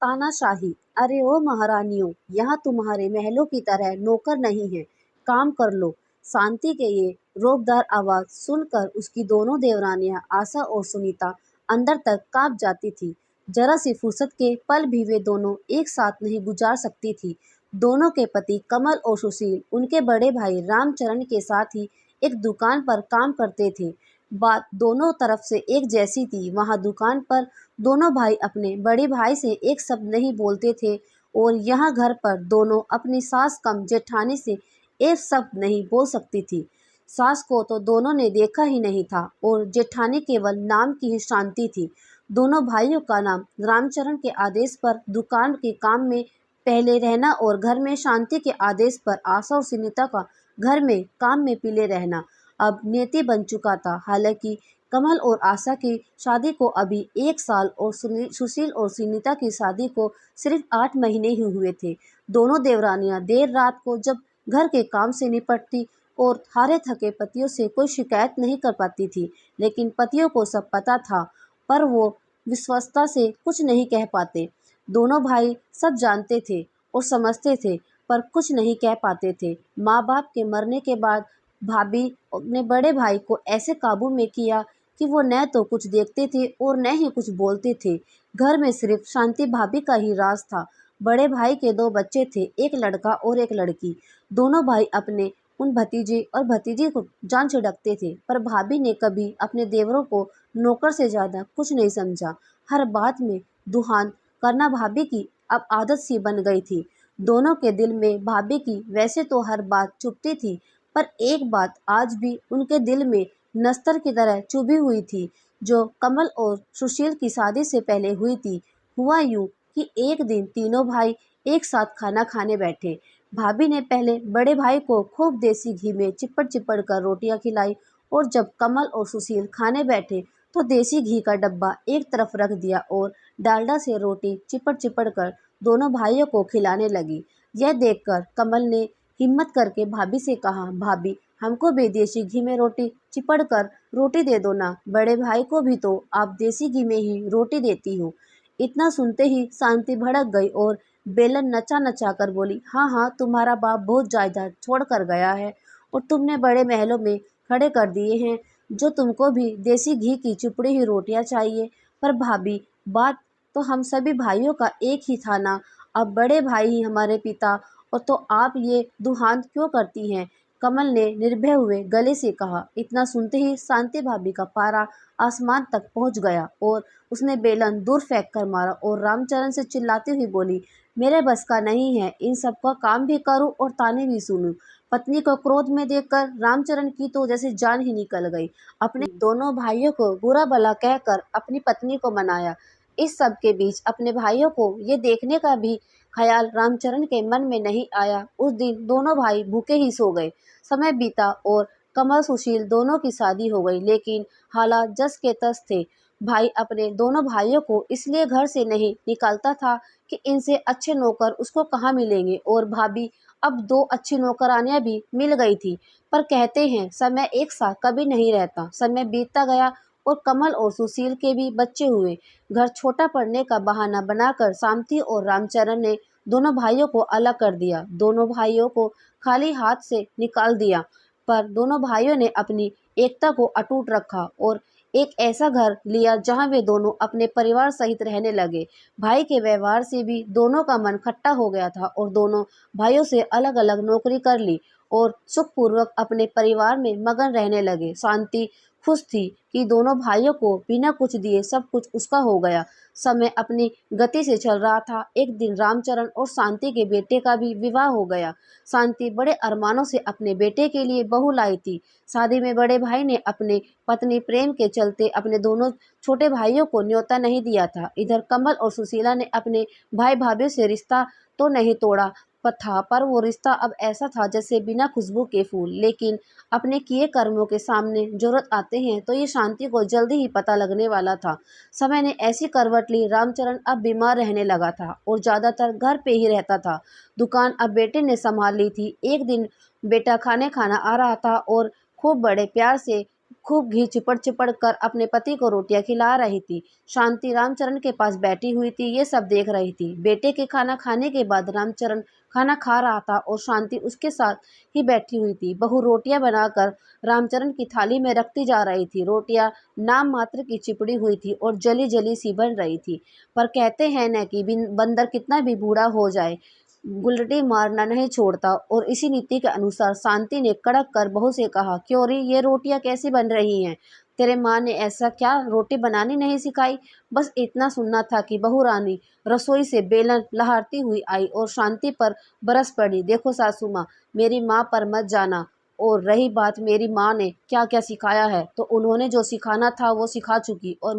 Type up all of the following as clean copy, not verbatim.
तानाशाही। अरे ओ महारानियों, यहाँ तुम्हारे महलों की तरह नौकर नहीं है, काम कर लो। शांति के ये रोबदार आवाज सुनकर उसकी दोनों देवरानियां आशा और सुनीता अंदर तक कांप जाती थी। जरा सी फुर्सत के पल भी वे दोनों एक साथ नहीं गुजार सकती थी। दोनों के पति कमल और सुशील उनके बड़े भाई रामचरण के साथ ही एक दुकान पर काम करते थे। बात दोनों तरफ से एक जैसी थी। वहां दुकान पर दोनों भाई अपने बड़े भाई से एक शब्द नहीं बोलते थे और यहाँ घर पर दोनों अपनी सास कम जेठानी से एक शब्द नहीं बोल सकती थी। सास को तो दोनों ने देखा ही नहीं था और जेठानी केवल नाम की ही शांति थी। दोनों भाइयों का नाम रामचरण के आदेश पर दुकान के काम में पहले रहना और घर में शांति के आदेश पर आशा और सुनीता का घर में काम में पीले रहना अब नियति बन चुका था। हालांकि कमल और आशा की शादी को अभी 1 साल और सुशील और सुनीता की शादी को सिर्फ 8 महीने ही हुए थे। दोनों देवरानियां देर रात को जब घर के काम से निपटती और हारे थके पतियों से कोई शिकायत नहीं कर पाती थी, लेकिन पतियों को सब पता था, पर वो विश्वस्ता से कुछ नहीं कह पाते। दोनों भाई सब जानते थे और समझते थे, पर कुछ नहीं कह पाते थे। माँ बाप के मरने के बाद भाभी ने बड़े भाई को ऐसे काबू में किया कि वो न तो कुछ देखते थे और न ही कुछ बोलते थे। घर में सिर्फ शांति भाभी का ही राज था। बड़े भाई के 2 बच्चे थे, एक लड़का और एक लड़की। दोनों भाई अपने उन भतीजे और भतीजी को जान छिड़कते थे, पर भाभी ने कभी अपने देवरों को नौकर से ज्यादा कुछ नहीं समझा। हर बात में दुहान करना भाभी की अब आदत सी बन गई थी। दोनों के दिल में भाभी की वैसे तो हर बात चुभती थी, पर एक बात आज भी उनके दिल में नस्तर की तरह चुभी हुई थी, जो कमल और सुशील की शादी से पहले हुई थी। हुआ यूं कि एक दिन तीनों भाई एक साथ खाना खाने बैठे। भाभी ने पहले बड़े भाई को खूब देसी घी में चिपड़ चिपड़ कर रोटियां खिलाई और जब कमल और सुशील खाने बैठे तो देसी घी का डब्बा एक तरफ रख दिया और डालडा से रोटी चिपड़ चिपड़ कर दोनों भाइयों को खिलाने लगी। यह देखकर कमल ने हिम्मत करके भाभी से कहा, भाभी हमको भी देसी घी में रोटी चिपड़ कर रोटी दे दो ना, बड़े भाई को भी तो आप देसी घी में ही रोटी देती हो। इतना सुनते ही शांति भड़क गई और बेलन नचा नचा कर बोली, हाँ हाँ, तुम्हारा बाप बहुत जायदाद छोड़ कर गया है और तुमने बड़े महलों में खड़े कर दिए हैं, जो तुमको भी देसी घी की चिपड़ी हुई रोटियां चाहिए। पर भाभी, बात तो हम सभी भाइयों का एक ही था ना, अब बड़े भाई ही हमारे पिता, और तो आप ये दुहांत क्यों करती हैं? कमल ने निर्भय हुए गले से कहा। इतना सुनते ही शांति भाभी का पारा आसमान तक पहुंच गया और उसने बेलन दूर फेंक कर मारा और रामचरण से चिल्लाती हुई बोली, मेरे बस का नहीं है, इन सब का काम भी करूं और ताने भी सुनूं। पत्नी को क्रोध में देखकर रामचरण की तो जैसे जान ही निकल गई। अपने दोनों भाइयों को बुरा भला कहकर अपनी पत्नी को मनाया। इस सब के बीच अपने भाइयों को ये देखने का भी ख्याल रामचरण के मन में नहीं आया। उस दिन दोनों भाई भूखे ही सो गए। समय बीता और कमल सुशील दोनों की शादी हो गई, लेकिन हालात जस के तस थे। भाई अपने दोनों भाइयों को इसलिए घर से नहीं निकालता था कि इनसे अच्छे नौकर उसको कहाँ मिलेंगे, और भाभी अब 2 अच्छी नौकरानियां भी मिल गई थी। पर कहते हैं समय एक सा कभी नहीं रहता। समय बीतता गया और कमल और सुशील के भी बच्चे हुए। घर छोटा पड़ने का बहाना बनाकर शांति और रामचरण ने दोनों भाइयों को अलग कर दिया। दोनों भाइयों को खाली हाथ से निकाल दिया, पर दोनों भाइयों ने अपनी एकता को अटूट रखा और एक ऐसा घर लिया जहां वे दोनों अपने परिवार सहित रहने लगे। भाई के व्यवहार से भी दोनों का मन खट्टा हो गया था और दोनों भाइयों से अलग अलग नौकरी कर ली और सुखपूर्वक अपने परिवार में मगन रहने लगे। शांति खुश थी कि दोनों भाइयों को बिना कुछ दिए सब कुछ उसका हो गया। समय अपनी गति से चल रहा था। एक दिन रामचरण और शांति के बेटे का भी विवाह हो गया। शांति बड़े अरमानों से अपने बेटे के लिए बहू लाई थी। शादी में बड़े भाई ने अपने पत्नी प्रेम के चलते अपने दोनों छोटे भाइयों को न्योता नहीं दिया था। इधर कमल और सुशीला ने अपने भाई भाभी से रिश्ता तो नहीं तोड़ा पर वो रिश्ता अब ऐसा था जैसे बिना खुशबू के फूल। लेकिन अपने किए कर्मों के सामने जरूरत आते हैं तो ये शांति को जल्दी ही पता लगने वाला था। समय ने ऐसी करवट ली, रामचरण अब बीमार रहने लगा था और ज्यादातर घर पे ही रहता था। दुकान अब बेटे ने संभाल ली थी। एक दिन बेटा खाना आ रहा था और खूब बड़े प्यार से खूब घी चिपड़ चिपड़ कर अपने पति को रोटियां खिला रही थी। शांति रामचरण के पास बैठी हुई थी, ये सब देख रही थी। बेटे के खाना खाने के बाद रामचरण खाना खा रहा था और शांति उसके साथ ही बैठी हुई थी। बहू रोटियां बनाकर रामचरण की थाली में रखती जा रही थी। रोटियां नाम मात्र की चिपड़ी हुई थी और जली जली सी बन रही थी। पर कहते हैं न कि बंदर कितना भी बूढ़ा हो जाए, गुलटी मारना नहीं छोड़ता, और इसी नीति के अनुसार शांति ने कड़क कर बहू से कहा, क्यों रे, ये रोटियां कैसी बन रही हैं? तेरे माँ ने ऐसा क्या रोटी बनानी नहीं सिखाई? बस इतना सुनना था कि बहू रानी रसोई से बेलन लहारती हुई आई और शांति पर बरस पड़ी। देखो सासू माँ, मेरी माँ पर मत जाना, और रही बात मेरी माँ ने क्या क्या सिखाया है, तो उन्होंने जो सिखाना था वो सिखा चुकी, और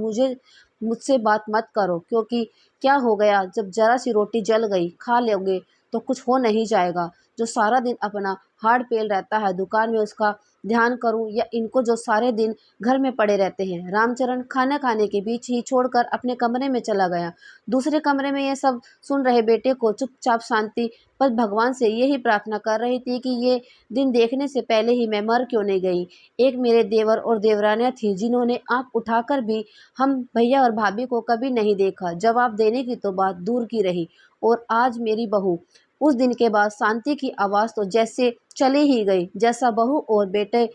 मुझसे बात मत करो, क्योंकि क्या हो गया, जब जरा सी रोटी जल गई, खा लोगे तो कुछ हो नहीं जाएगा। जो सारा दिन अपना हाड़ पेल रहता है दुकान में, उसका ध्यान करूं या इनको जो सारे दिन घर में पड़े रहते हैं? रामचरण खाना खाने के बीच ही छोड़कर अपने कमरे में चला गया। दूसरे कमरे में ये सब सुन रहे बेटे को चुपचाप शांति बस भगवान से यही प्रार्थना कर रही थी कि ये दिन देखने से पहले ही मैं मर क्यों नहीं गई। एक मेरे देवर और देवरानियां थी जिन्होंने आंख उठाकर भी हम भैया और भाभी को कभी नहीं देखा। जवाब देने की तो बात दूर की रही, और आज मेरी बहू। उस दिन के बाद शांति की आवाज़ तो जैसे चली ही गई। जैसा बहू और बेटे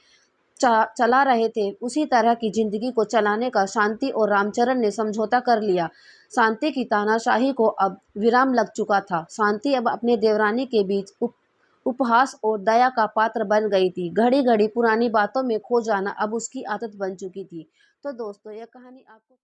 चला रहे थे, उसी तरह की जिंदगी को चलाने का शांति और रामचरण ने समझौता कर लिया। शांति की तानाशाही को अब विराम लग चुका था। शांति अब अपने देवरानी के बीच उपहास और दया का पात्र बन गई थी। घड़ी घड़ी पुरानी बातों में खो जाना अब उसकी आदत बन चुकी थी। तो दोस्तों, यह कहानी आपको